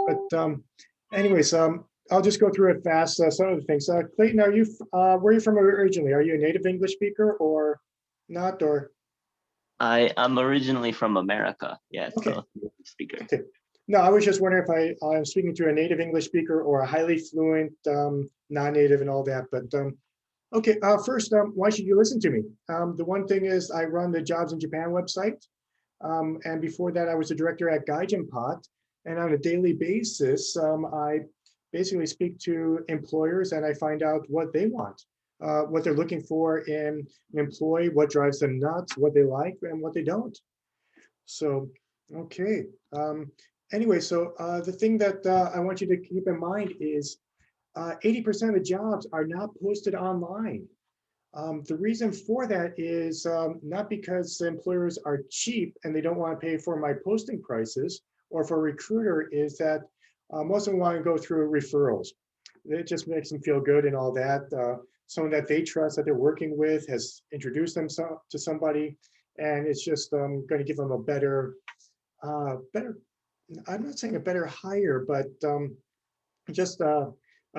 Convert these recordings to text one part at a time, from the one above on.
But anyways, I'll just go through it fast. Some of the things. Clayton, where are you from originally? Are you a native English speaker or not? Or I'm originally from America. Yeah, okay, so speaker. okay. No, I was just wondering if I'm speaking to a native English speaker or a highly fluent non-native and all that. But okay, first, why should you listen to me? The one thing is I run the Jobs in Japan website. And before that, I was a director at Gaijin Pot. And on a daily basis, I basically speak to employers and I find out what they want, what they're looking for in an employee, what drives them nuts, what they like and what they don't. So, okay. Anyway, so the thing that I want you to keep in mind is 80% of the jobs are not posted online. The reason for that is not because employers are cheap and they don't want to pay for my posting prices, or for a recruiter, is that most of them want to go through referrals. It just makes them feel good and all that. Someone that they trust that they're working with has introduced them to somebody, and it's just going to give them a better, I'm not saying a better hire, but just a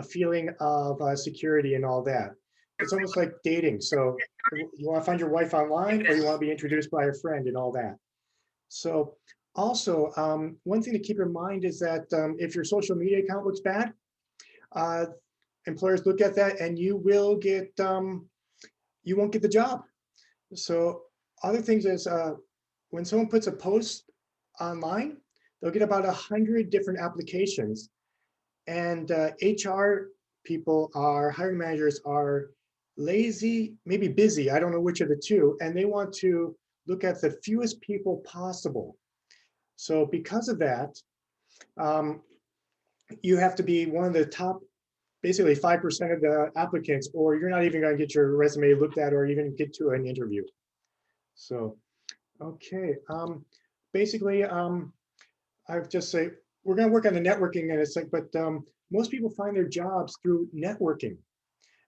feeling of security and all that. It's almost like dating. So you want to find your wife online or you want to be introduced by a friend and all that. So also, one thing to keep in mind is that if your social media account looks bad, employers look at that and you won't get the job. So other things is when someone puts a post online, they'll get about 100 different applications. And HR people, hiring managers are lazy, maybe busy, I don't know which of the two, and they want to look at the fewest people possible. So because of that, you have to be one of the top, basically 5% of the applicants, or you're not even going to get your resume looked at or even get to an interview. So, okay, basically, I've just say, we're going to work on the networking in a sec, but most people find their jobs through networking.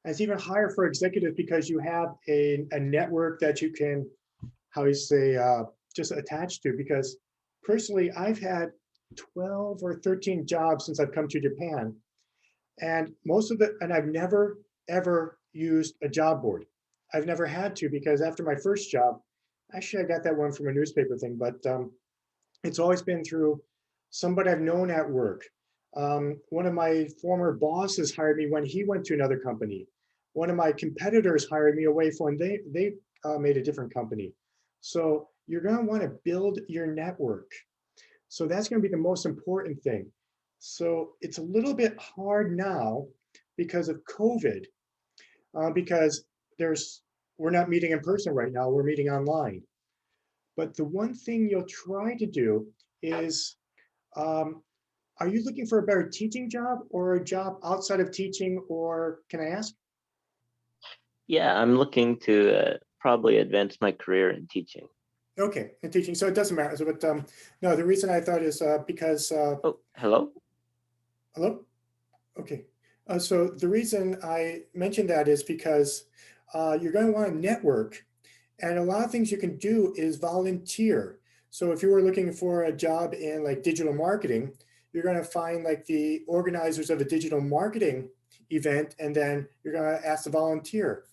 And it's even higher for executives because you have a network that you can, how you say, just attach to. Because personally, I've had 12 or 13 jobs since I've come to Japan. And I've never, ever used a job board. I've never had to, because after my first job, actually I got that one from a newspaper thing, but it's always been through somebody I've known at work. One of my former bosses hired me when he went to another company. One of my competitors hired me away from when they made a different company. So you're going to want to build your network. So that's going to be the most important thing. So it's a little bit hard now because of COVID, because we're not meeting in person right now, we're meeting online. But the one thing you'll try to do is, are you looking for a better teaching job or a job outside of teaching, or can I ask? Yeah, I'm looking to probably advance my career in teaching. Okay, in teaching, so it doesn't matter. So, but no, the reason I thought is because. Oh, hello? Hello? Okay. So the reason I mentioned that is because you're going to want to network. And a lot of things you can do is volunteer. So if you were looking for a job in like digital marketing, you're going to find like the organizers of a digital marketing event, and then you're going to ask to volunteer.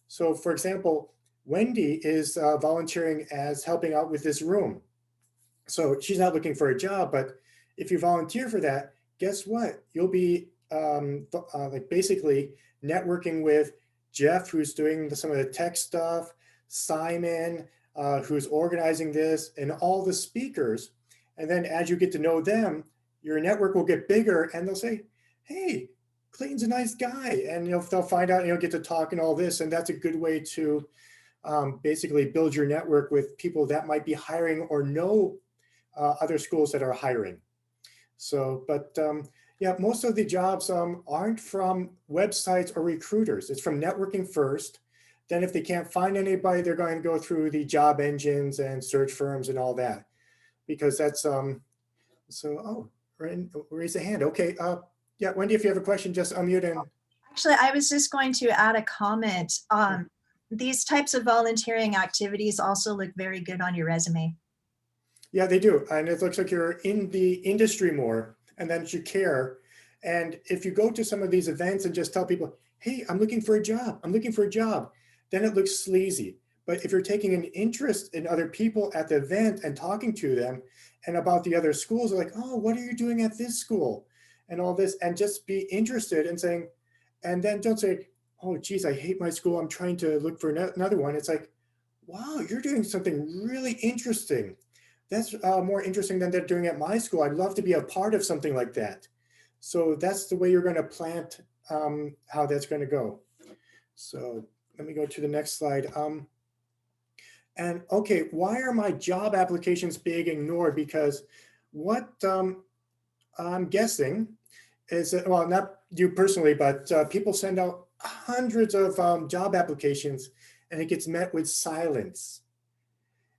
So for example, Wendy is volunteering as helping out with this room. So she's not looking for a job, but if you volunteer for that, guess what? You'll be like basically networking with Jeff, who's doing some of the tech stuff, Simon, who's organizing this, and all the speakers. And then as you get to know them, your network will get bigger, and they'll say, hey, Clayton's a nice guy. And they'll find out, and you'll get to talk and all this. And that's a good way to basically build your network with people that might be hiring or know other schools that are hiring. So, but yeah, most of the jobs aren't from websites or recruiters. It's from networking first. Then if they can't find anybody, they're going to go through the job engines and search firms and all that, because that's, so, oh, raise a hand. Okay, yeah, Wendy, if you have a question, just unmute and. Actually, I was just going to add a comment. These types of volunteering activities also look very good on your resume. Yeah, they do. And it looks like you're in the industry more. and that you care. And if you go to some of these events and just tell people, hey, I'm looking for a job, I'm looking for a job, then it looks sleazy. But if you're taking an interest in other people at the event and talking to them and about the other schools, like, oh, what are you doing at this school? And all this, and just be interested in saying, and then don't say, oh, geez, I hate my school, I'm trying to look for another one. It's like, wow, you're doing something really interesting. That's more interesting than they're doing at my school. I'd love to be a part of something like that. So that's the way you're going to plant how that's going to go. So let me go to the next slide. And okay, why are my job applications being ignored? Because what I'm guessing is that, well, not you personally, but people send out hundreds of job applications and it gets met with silence.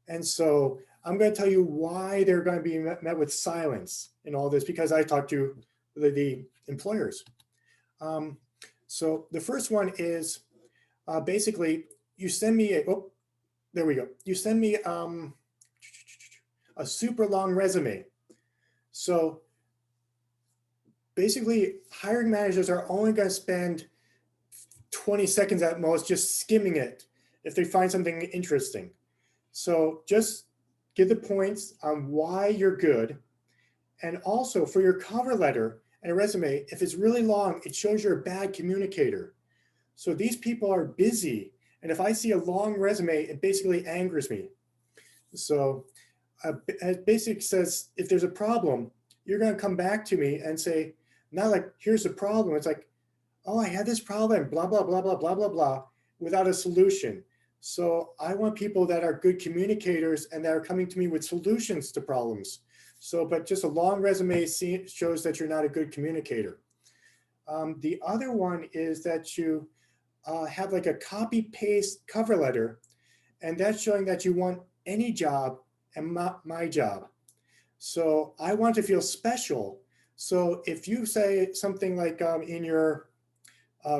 And so I'm going to tell you why they're going to be met with silence in all this, because I talked to the employers. So the first one is basically you send me a, oh, there we go. You send me a super long resume. So basically hiring managers are only going to spend 20 seconds at most just skimming it if they find something interesting. So just give the points on why you're good. And also for your cover letter and a resume, if it's really long, it shows you're a bad communicator. So these people are busy. And if I see a long resume, it basically angers me. So it basically says, if there's a problem, you're going to come back to me and say, not like, here's the problem. It's like, oh, I had this problem, blah, blah, blah, blah, blah, blah, blah, without a solution. So I want people that are good communicators and that are coming to me with solutions to problems. So, but just a long resume shows that you're not a good communicator. The other one is that you have like a copy paste cover letter, and that's showing that you want any job and my job. So I want to feel special. So if you say something like in your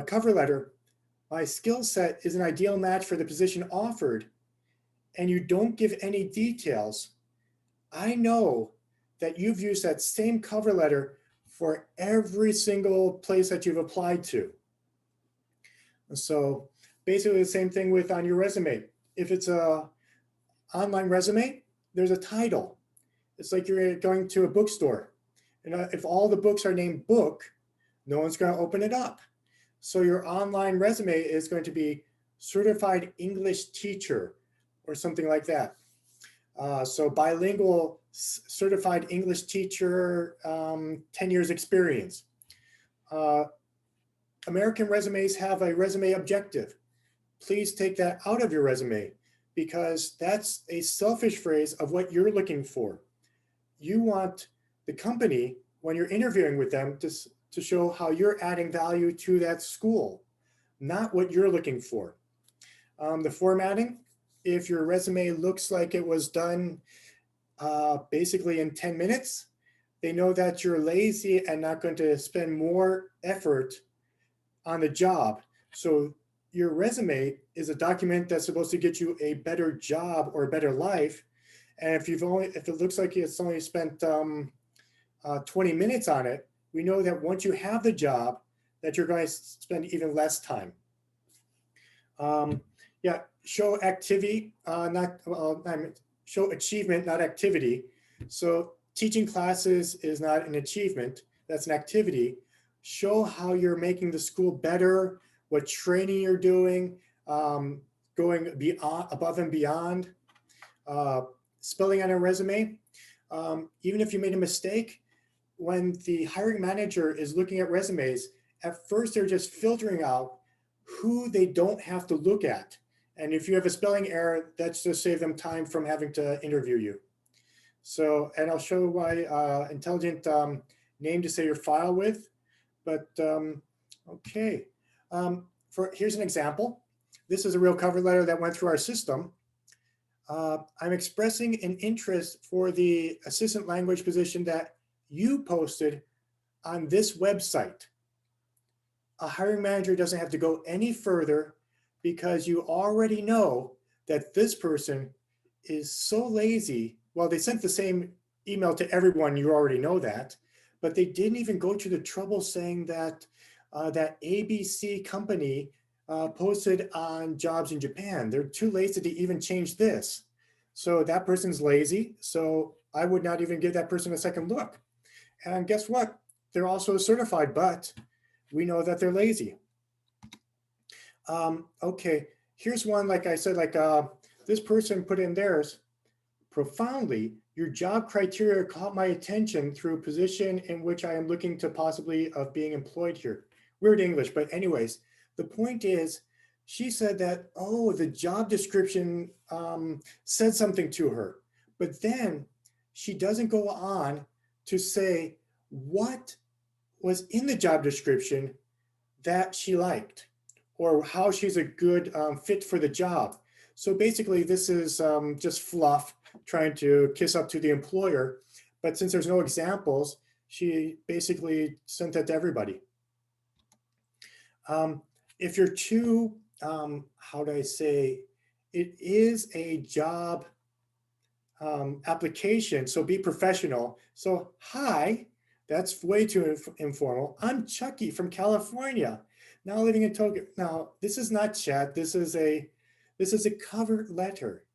cover letter, my skill set is an ideal match for the position offered, and you don't give any details, I know that you've used that same cover letter for every single place that you've applied to. So basically the same thing with on your resume. If it's a online resume, there's a title. It's like you're going to a bookstore. And if all the books are named book, no one's going to open it up. So your online resume is going to be certified English teacher or something like that. So bilingual certified English teacher, 10 years experience. American resumes have a resume objective. Please take that out of your resume because that's a selfish phrase of what you're looking for. You want the company, when you're interviewing with them, to show how you're adding value to that school, not what you're looking for. The formatting, if your resume looks like it was done basically in 10 minutes, they know that you're lazy and not going to spend more effort on the job. So your resume is a document that's supposed to get you a better job or a better life. And if it looks like it's only spent 20 minutes on it, we know that once you have the job, that you're going to spend even less time. Yeah, show activity, show achievement, not activity. So teaching classes is not an achievement, that's an activity. Show how you're making the school better, what training you're doing, going beyond, above and beyond. Spelling on a resume, even if you made a mistake, when the hiring manager is looking at resumes, at first they're just filtering out who they don't have to look at. And if you have a spelling error, that's just save them time from having to interview you. So, and I'll show why intelligent name to say your file with, but okay. Here's an example. This is a real cover letter that went through our system. I'm expressing an interest for the assistant language position that you posted on this website. A hiring manager doesn't have to go any further because you already know that this person is so lazy. Well, they sent the same email to everyone, you already know that, but they didn't even go to the trouble saying that that ABC company posted on jobs in Japan. They're too lazy to even change this. So that person's lazy. So I would not even give that person a second look. And guess what? They're also certified, but we know that they're lazy. Okay, here's one, like I said, like this person put in theirs. Profoundly, your job criteria caught my attention through a position in which I am looking to possibly of being employed here. Weird English, but anyways, the point is, she said that, oh, the job description said something to her, but then she doesn't go on to say what was in the job description that she liked or how she's a good fit for the job. So basically, this is just fluff trying to kiss up to the employer. But since there's no examples, she basically sent that to everybody. If you're too, how do I say, it is a job application, so be professional. So hi, that's way too informal. I'm Chucky from California, now living in Tokyo. Now, this is not chat, this is a cover letter.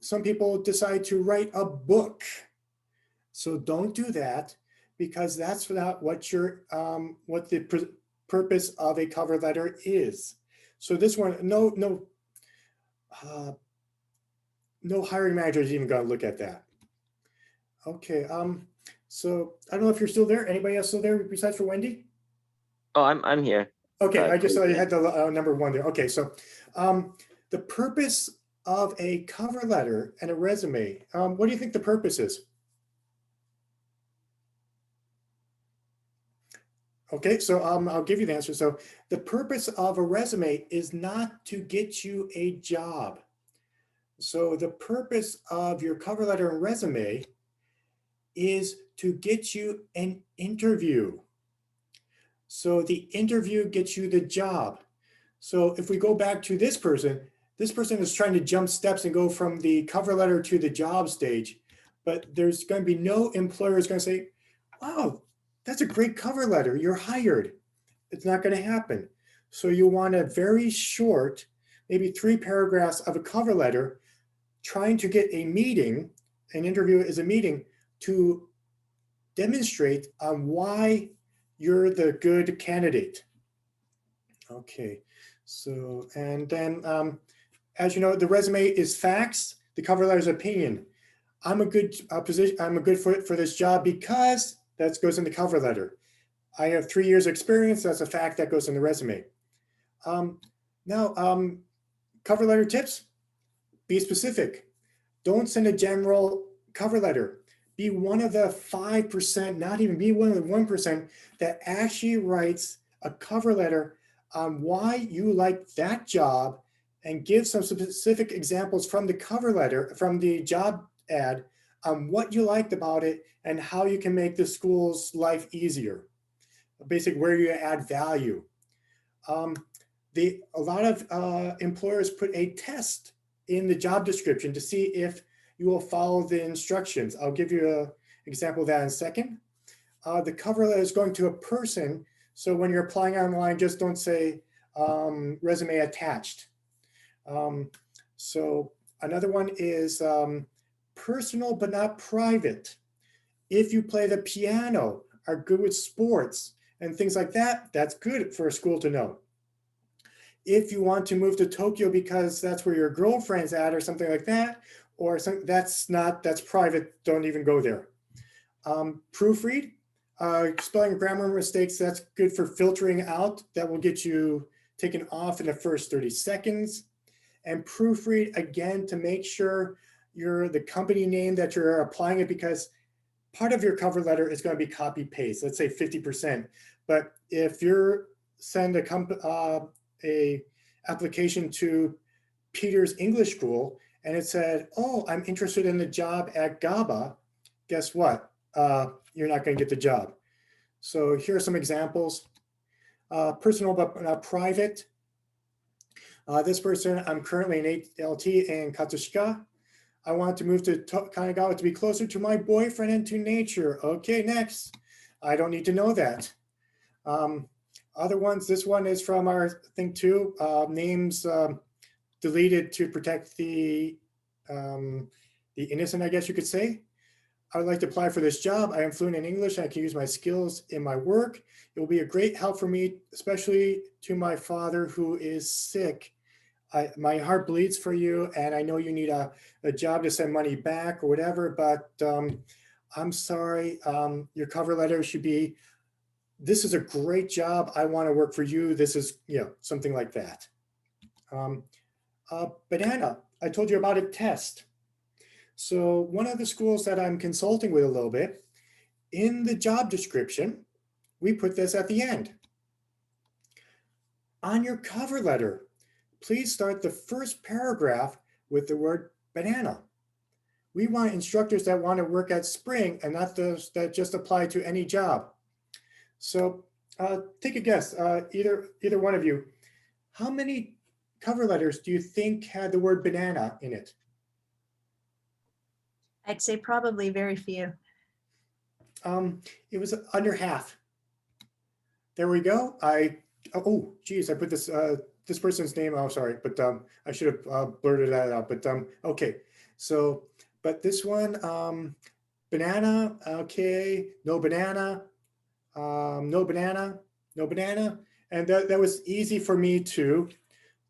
Some people decide to write a book. So don't do that, because that's not what your what the purpose of a cover letter is. So this one, no hiring manager is even going to look at that. Okay, so I don't know if you're still there. Anybody else still there besides for Wendy? Oh, I'm here. Okay, I just saw you Cleveland. had the number one there. Okay, so the purpose of a cover letter and a resume, what do you think the purpose is? Okay, so I'll give you the answer. So the purpose of a resume is not to get you a job. So the purpose of your cover letter and resume is to get you an interview. So the interview gets you the job. So if we go back to this person is trying to jump steps and go from the cover letter to the job stage, but there's going to be no employer is going to say, wow, that's a great cover letter, you're hired. It's not going to happen. So you want a very short, maybe 3 paragraphs of a cover letter, trying to get a meeting. An interview is a meeting to demonstrate on why you're the good candidate. Okay, so, and then as you know, the resume is facts, the cover letter is opinion. I'm a good I'm a good fit for this job because that goes in the cover letter. I have 3 years experience, that's a fact that goes in the resume. Now, cover letter tips, be specific. Don't send a general cover letter. Be one of the 5%, not even be one of the 1% that actually writes a cover letter on why you like that job and give some specific examples from the cover letter, from the job ad, on what you liked about it and how you can make the school's life easier. Basically, where you add value. A lot of employers put a test in the job description to see if you will follow the instructions. I'll give you an example of that in a second. The cover letter is going to a person, so when you're applying online, just don't say resume attached. So another one is personal but not private. If you play the piano, are good with sports and things like that, that's good for a school to know. If you want to move to Tokyo because that's where your girlfriend's at or something like that, or something that's private, don't even go there. Proofread, spelling grammar mistakes, that's good for filtering out. That will get you taken off in the first 30 seconds. And proofread again to make sure you're the company name that you're applying it, because part of your cover letter is going to be copy paste, let's say 50%. But if you're send a application to Peter's English School and it said, oh, I'm interested in the job at GABA, guess what? You're not going to get the job. So here are some examples. Personal but not private. This person, I'm currently an ALT in Katsushika. I want to move to Kanagawa to be closer to my boyfriend and to nature. Okay, next. I don't need to know that. Other ones, this one is from our thing too. Names deleted to protect the innocent, I guess you could say. I would like to apply for this job. I am fluent in English. I can use my skills in my work. It will be a great help for me, especially to my father who is sick. My heart bleeds for you, and I know you need a job to send money back or whatever, but I'm sorry. Your cover letter should be, this is a great job. I want to work for you. This is, something like that. Banana, I told you about a test. So one of the schools that I'm consulting with a little bit, in the job description, we put this at the end. On your cover letter, please start the first paragraph with the word banana. We want instructors that want to work at Spring and not those that just apply to any job. So take a guess, either one of you. How many cover letters do you think had the word banana in it? I'd say probably very few. It was under half. There we go. Oh, geez, I put this person's name. Oh, sorry, but I should have blurted that out. But okay. So, but this one, banana. Okay, no banana. No banana. No banana. And that was easy for me to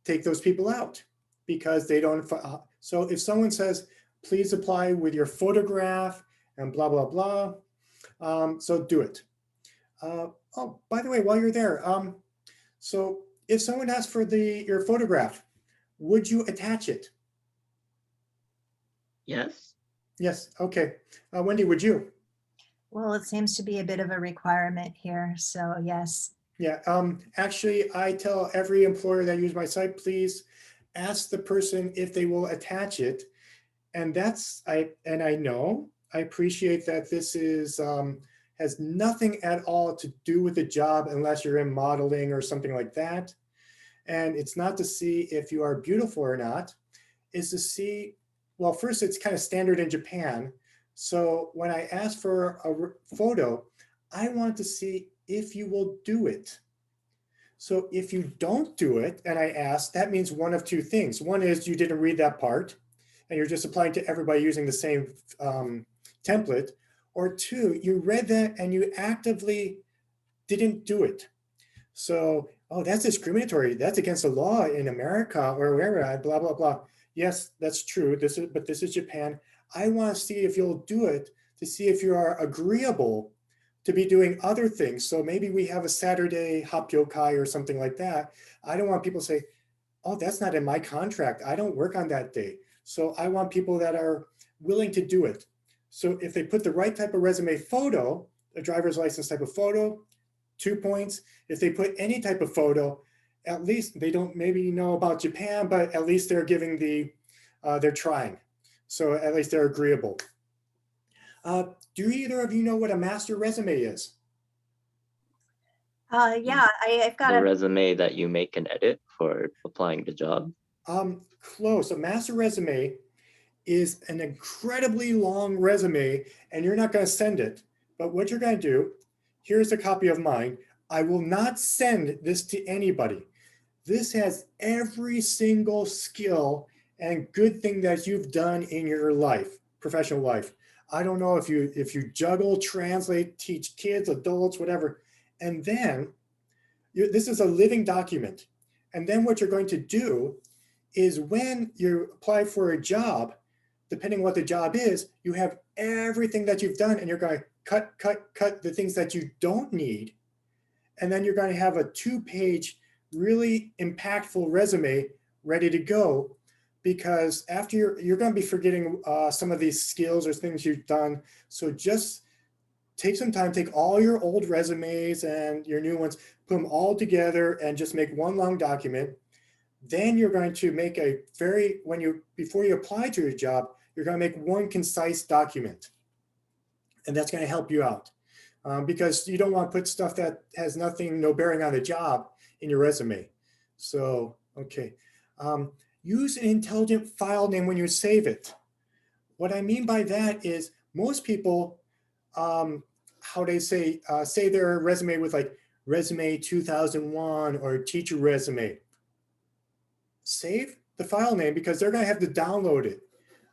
take those people out because they don't. So if someone says, please apply with your photograph and blah, blah, blah. So do it. Oh, by the way, while you're there, so if someone asks for your photograph, would you attach it? Yes. Yes, okay. Wendy, would you? Well, it seems to be a bit of a requirement here, so yes. Yeah, actually, I tell every employer that use my site, please ask the person if they will attach it. And I know, I appreciate that this is, has nothing at all to do with the job unless you're in modeling or something like that. And it's not to see if you are beautiful or not, it's to see, well, first it's kind of standard in Japan. So when I ask for a photo, I want to see if you will do it. So if you don't do it, and I ask, that means one of two things. One is you didn't read that part, and you're just applying to everybody using the same template, or two, you read that and you actively didn't do it. So, oh, that's discriminatory. That's against the law in America or wherever, blah, blah, blah. Yes, that's true. But this is Japan. I want to see if you'll do it to see if you are agreeable to be doing other things. So maybe we have a Saturday hapyokai or something like that. I don't want people to say, oh, that's not in my contract. I don't work on that day. So I want people that are willing to do it. So if they put the right type of resume photo, a driver's license type of photo, 2 points. If they put any type of photo, at least they don't maybe know about Japan, but at least they're giving they're trying. So at least they're agreeable. Do either of you know what a master resume is? Yeah, I've got The resume that you make and edit for applying the job. Close. A master resume is an incredibly long resume, and you're not going to send it. But what you're going to do, here's a copy of mine. I will not send this to anybody. This has every single skill and good thing that you've done in your life, professional life. I don't know if you juggle, translate, teach kids, adults, whatever. And then this is a living document. And then what you're going to do is when you apply for a job, depending what the job is, you have everything that you've done and you're going to cut the things that you don't need. And then you're going to have a 2-page, really impactful resume ready to go, because after you're going to be forgetting some of these skills or things you've done. So just take some time, take all your old resumes and your new ones, put them all together and just make one long document. Then you're going to make before you apply to your job, you're going to make one concise document. And that's going to help you out because you don't want to put stuff that has no bearing on the job in your resume. So, okay. Use an intelligent file name when you save it. What I mean by that is most people, how they say their resume with like resume 2001 or teacher resume. Save the file name because they're going to have to download it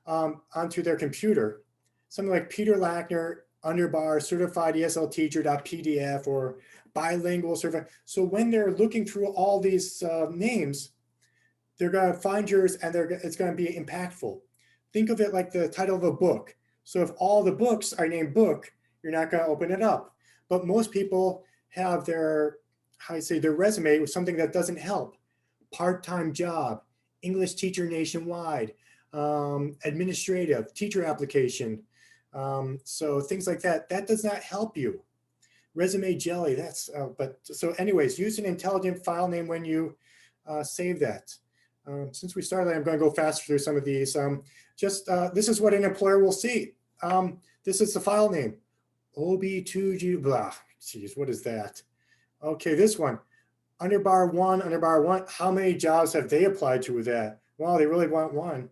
onto their computer. Something like Peter Lackner underbar certified ESL teacher.pdf or bilingual certified. So when they're looking through all these names, they're going to find yours and it's going to be impactful. Think of it like the title of a book. So if all the books are named book, you're not going to open it up. But most people have their, how you say, their resume with something that doesn't help. Part-time job, English teacher nationwide, administrative, teacher application. So things like that, that does not help you. Resume jelly, that's, but so anyways, use an intelligent file name when you save that. Since we started, I'm going to go faster through some of these. This is what an employer will see. This is the file name, OB2G, blah, geez, what is that? Okay, this one, underbar one, how many jobs have they applied to with that? Well, they really want one.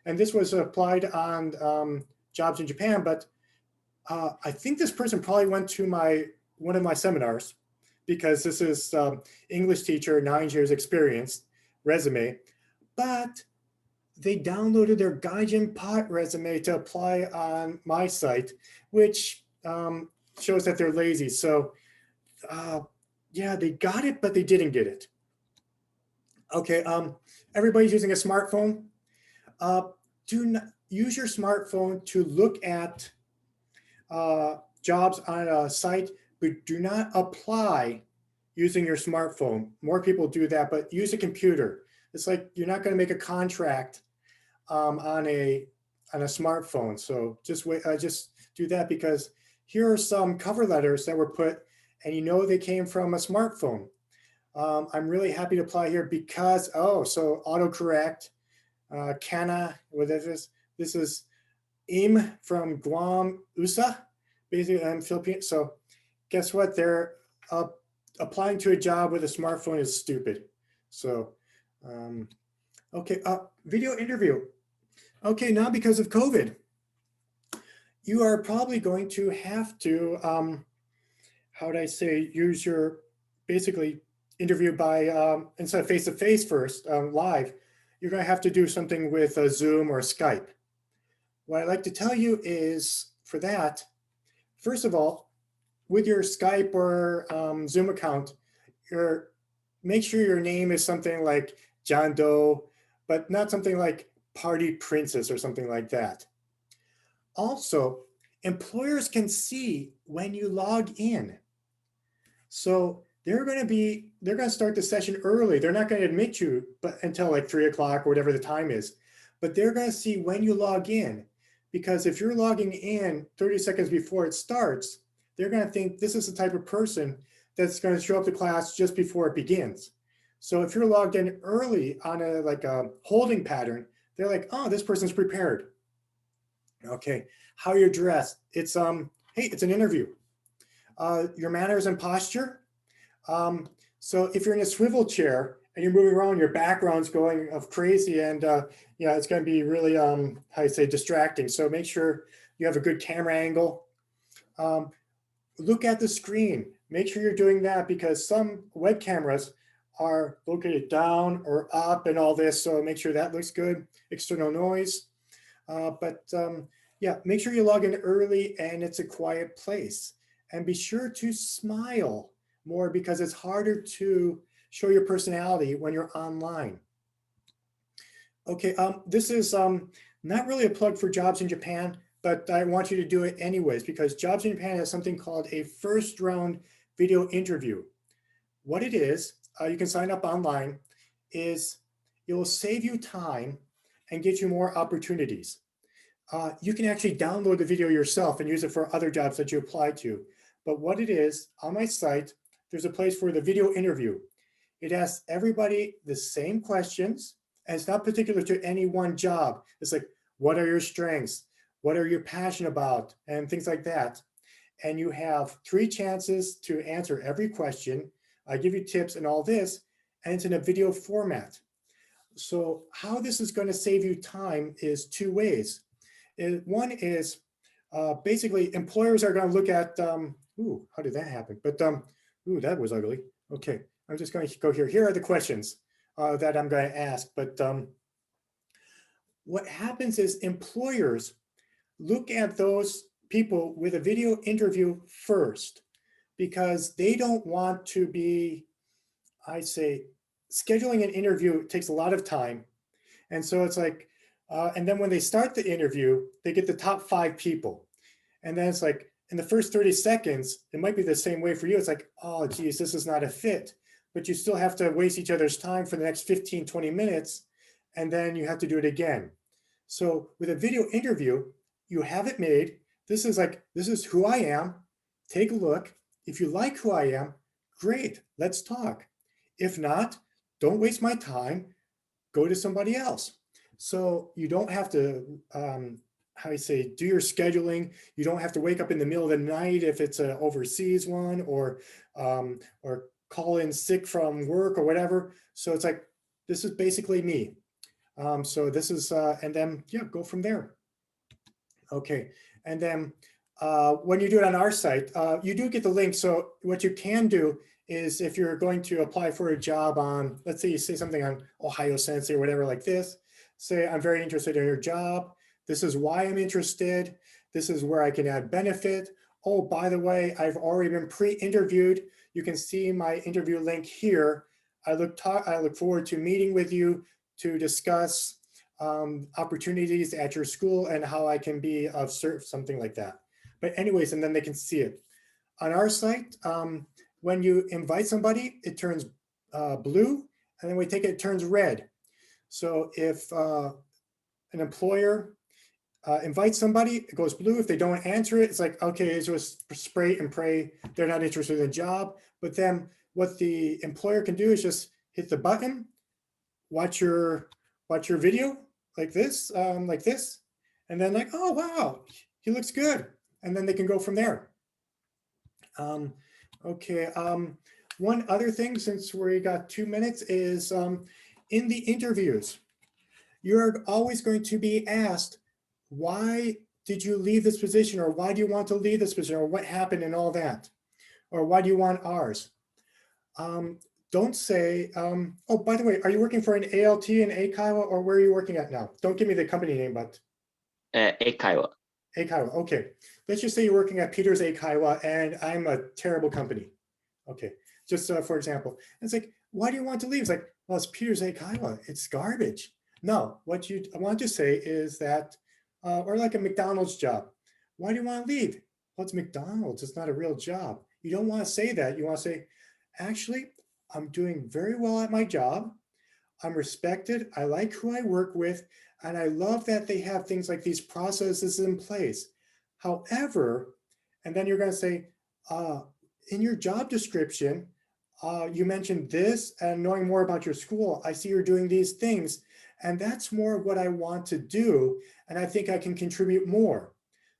And this was applied on jobs in Japan, but I think this person probably went to one of my seminars because this is English teacher, 9 years experience, resume, but they downloaded their Gaijin Pot resume to apply on my site, which shows that they're lazy. So yeah, they got it, but they didn't get it. Okay, everybody's using a smartphone. Do not use your smartphone to look at jobs on a site, but do not apply using your smartphone. More people do that, but use a computer. It's like you're not going to make a contract on a smartphone. So just wait, just do that because here are some cover letters that were put, and you know they came from a smartphone. I'm really happy to apply here because so autocorrect, Kana, what is this? This is Im from Guam, USA, basically I'm Philippine. So guess what? They're applying to a job with a smartphone is stupid. So, okay, video interview. Okay, now because of COVID, you are probably going to have to, how would I say, use your, basically interview by, instead of face-to-face first, live, you're gonna have to do something with Zoom or Skype. What I'd like to tell you is for that, first of all, with your Skype or Zoom account, make sure your name is something like John Doe, but not something like Party Princess or something like that. Also, employers can see when you log in. So they're going to start the session early. They're not going to admit you until like 3 o'clock or whatever the time is, but they're going to see when you log in. Because if you're logging in 30 seconds before it starts, they're going to think this is the type of person that's going to show up to class just before it begins. So if you're logged in early on a holding pattern, they're like, oh, this person's prepared. Okay, how you're dressed. It's hey, it's an interview. Your manners and posture. So if you're in a swivel chair and you're moving around, your background's going crazy, and yeah, it's going to be really how you say, distracting. So make sure you have a good camera angle. Look at the screen. Make sure you're doing that because some web cameras are located down or up and all this. So make sure that looks good. External noise. Yeah, make sure you log in early and it's a quiet place. And be sure to smile more because it's harder to show your personality when you're online. Okay, this is not really a plug for Jobs in Japan, but I want you to do it anyways because Jobs in Japan has something called a first round video interview. What it is, you can sign up online, is it will save you time and get you more opportunities. You can actually download the video yourself and use it for other jobs that you apply to. But what it is, on my site, there's a place for the video interview. It asks everybody the same questions, and it's not particular to any one job. It's like, what are your strengths? What are you passionate about? And things like that. And you have 3 chances to answer every question. I give you tips and all this, and it's in a video format. So how this is going to save you time is 2 ways. One is basically employers are going to look at, ooh, how did that happen? But, ooh, that was ugly. Okay, I'm just going to go here. Here are the questions that I'm going to ask. But what happens is employers look at those people with a video interview first because they don't want to be, I say, scheduling an interview takes a lot of time. And so it's like, and then when they start the interview, they get the top 5 people. And then it's like, in the first 30 seconds, it might be the same way for you. It's like, oh, geez, this is not a fit. But you still have to waste each other's time for the next 15, 20 minutes. And then you have to do it again. So with a video interview, you have it made. This is who I am. Take a look. If you like who I am, great, let's talk. If not, don't waste my time. Go to somebody else. So you don't have to, how you say, do your scheduling. You don't have to wake up in the middle of the night if it's an overseas one, or call in sick from work or whatever. So it's like, this is basically me. So this is, and then, yeah, go from there. Okay, and then when you do it on our site, you do get the link. So what you can do is if you're going to apply for a job on, let's say you say something on Ohio Sensei or whatever like this, say, I'm very interested in your job. This is why I'm interested. This is where I can add benefit. Oh, by the way, I've already been pre-interviewed. You can see my interview link here. I look forward to meeting with you to discuss opportunities at your school and how I can be of service, something like that. But anyways, and then they can see it. On our site, when you invite somebody, it turns blue, and then we take it, it turns red. So if an employer invites somebody, it goes blue. If they don't answer it, it's like, okay, it's just spray and pray. They're not interested in the job. But then what the employer can do is just hit the button, watch your video like this, and then like, oh, wow, he looks good. And then they can go from there. Okay, one other thing, since we got 2 minutes, is in the interviews, you're always going to be asked, why did you leave this position? Or why do you want to leave this position? Or what happened and all that? Or why do you want ours? Don't say, oh, by the way, are you working for an ALT in Eikaiwa, or where are you working at now? Don't give me the company name, but. Eikaiwa. Eikaiwa, okay. Let's just say you're working at Peter's Eikaiwa and I'm a terrible company. Okay, just for example. It's like, why do you want to leave? It's like, well, it's Peter's Eikaiwa, it's garbage. No, what you want to say is that, or like a McDonald's job. Why do you want to leave? Well, it's McDonald's, it's not a real job. You don't want to say that. You want to say, actually, I'm doing very well at my job. I'm respected. I like who I work with. And I love that they have things like these processes in place. However, and then you're going to say, in your job description, you mentioned this and knowing more about your school. I see you're doing these things. And that's more what I want to do. And I think I can contribute more.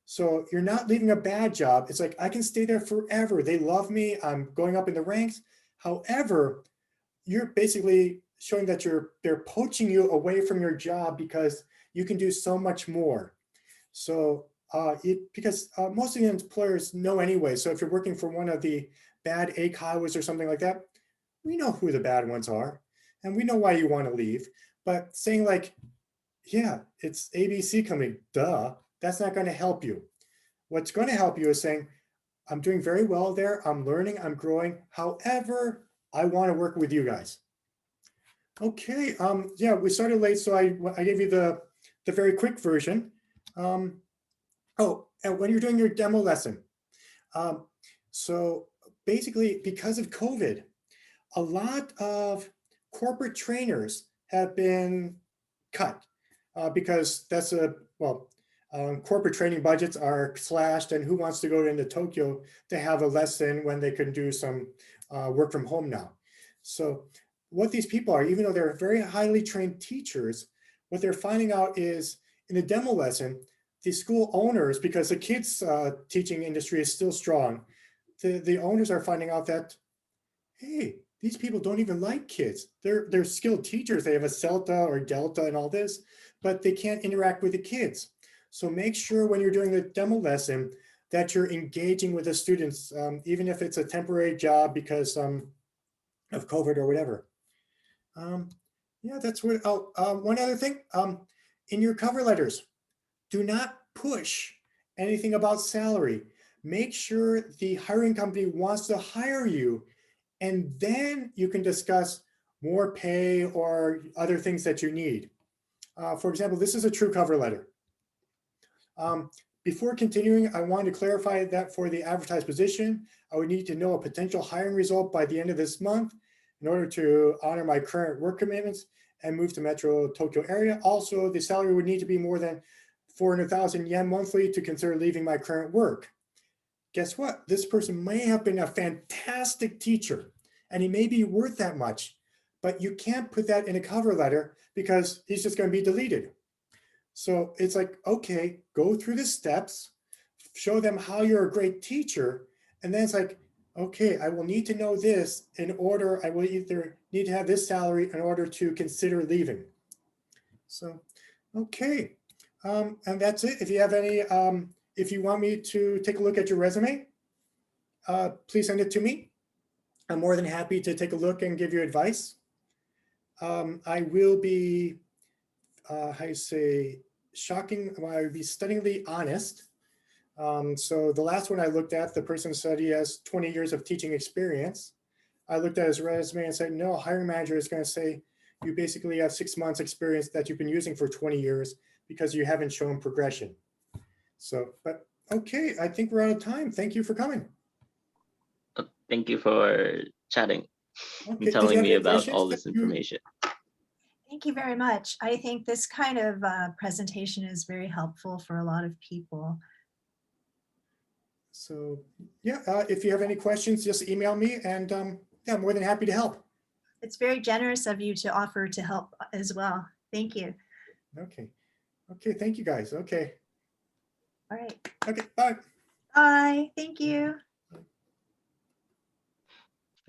So you're not leaving a bad job. It's like, I can stay there forever. They love me. I'm going up in the ranks. However, you're basically showing that they're poaching you away from your job because you can do so much more. So because most of the employers know anyway. So if you're working for one of the bad Eikaiwas or something like that, we know who the bad ones are and we know why you want to leave. But saying like, yeah, it's ABC coming, duh, that's not going to help you. What's going to help you is saying, I'm doing very well there. I'm learning, I'm growing. However, I want to work with you guys. Okay, yeah, we started late, so I gave you the very quick version. Oh, and when you're doing your demo lesson, so basically because of COVID, a lot of corporate trainers have been cut because that's corporate training budgets are slashed, and who wants to go into Tokyo to have a lesson when they can do some work from home now? So what these people are, even though they're very highly trained teachers, what they're finding out is in a demo lesson, the school owners, because the kids teaching industry is still strong, the owners are finding out that, hey, these people don't even like kids. They're skilled teachers. They have a CELTA or Delta and all this, but they can't interact with the kids. So make sure when you're doing the demo lesson that you're engaging with the students, even if it's a temporary job because of COVID or whatever. Yeah, that's what, oh, one other thing, in your cover letters, do not push anything about salary. Make sure the hiring company wants to hire you, and then you can discuss more pay or other things that you need. For example, this is a true cover letter. Before continuing, I want to clarify that for the advertised position, I would need to know a potential hiring result by the end of this month in order to honor my current work commitments and move to Metro Tokyo area. Also, the salary would need to be more than 400,000 yen monthly to consider leaving my current work. Guess what? This person may have been a fantastic teacher and he may be worth that much, but you can't put that in a cover letter because he's just going to be deleted. So it's like, okay, go through the steps, show them how you're a great teacher. And then it's like, okay, I will need to know this in order, I will either need to have this salary in order to consider leaving. So, okay. And that's it. If you have any, if you want me to take a look at your resume, please send it to me. I'm more than happy to take a look and give you advice. I will be, how you say, shocking, I would be stunningly honest. So the last one I looked at, the person said he has 20 years of teaching experience. I looked at his resume and said, no, a hiring manager is going to say, you basically have 6 months experience that you've been using for 20 years because you haven't shown progression. So, but okay, I think we're out of time. Thank you for coming. Thank you for chatting Okay, and telling me any about questions all that this you- information. Thank you very much. I think this kind of presentation is very helpful for a lot of people. So yeah, if you have any questions, just email me and yeah, I'm more than happy to help. It's very generous of you to offer to help as well. Thank you. Okay. Okay, thank you guys. Okay. All right. Okay, bye. Bye. Thank you.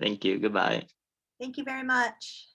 Thank you. Goodbye. Thank you very much.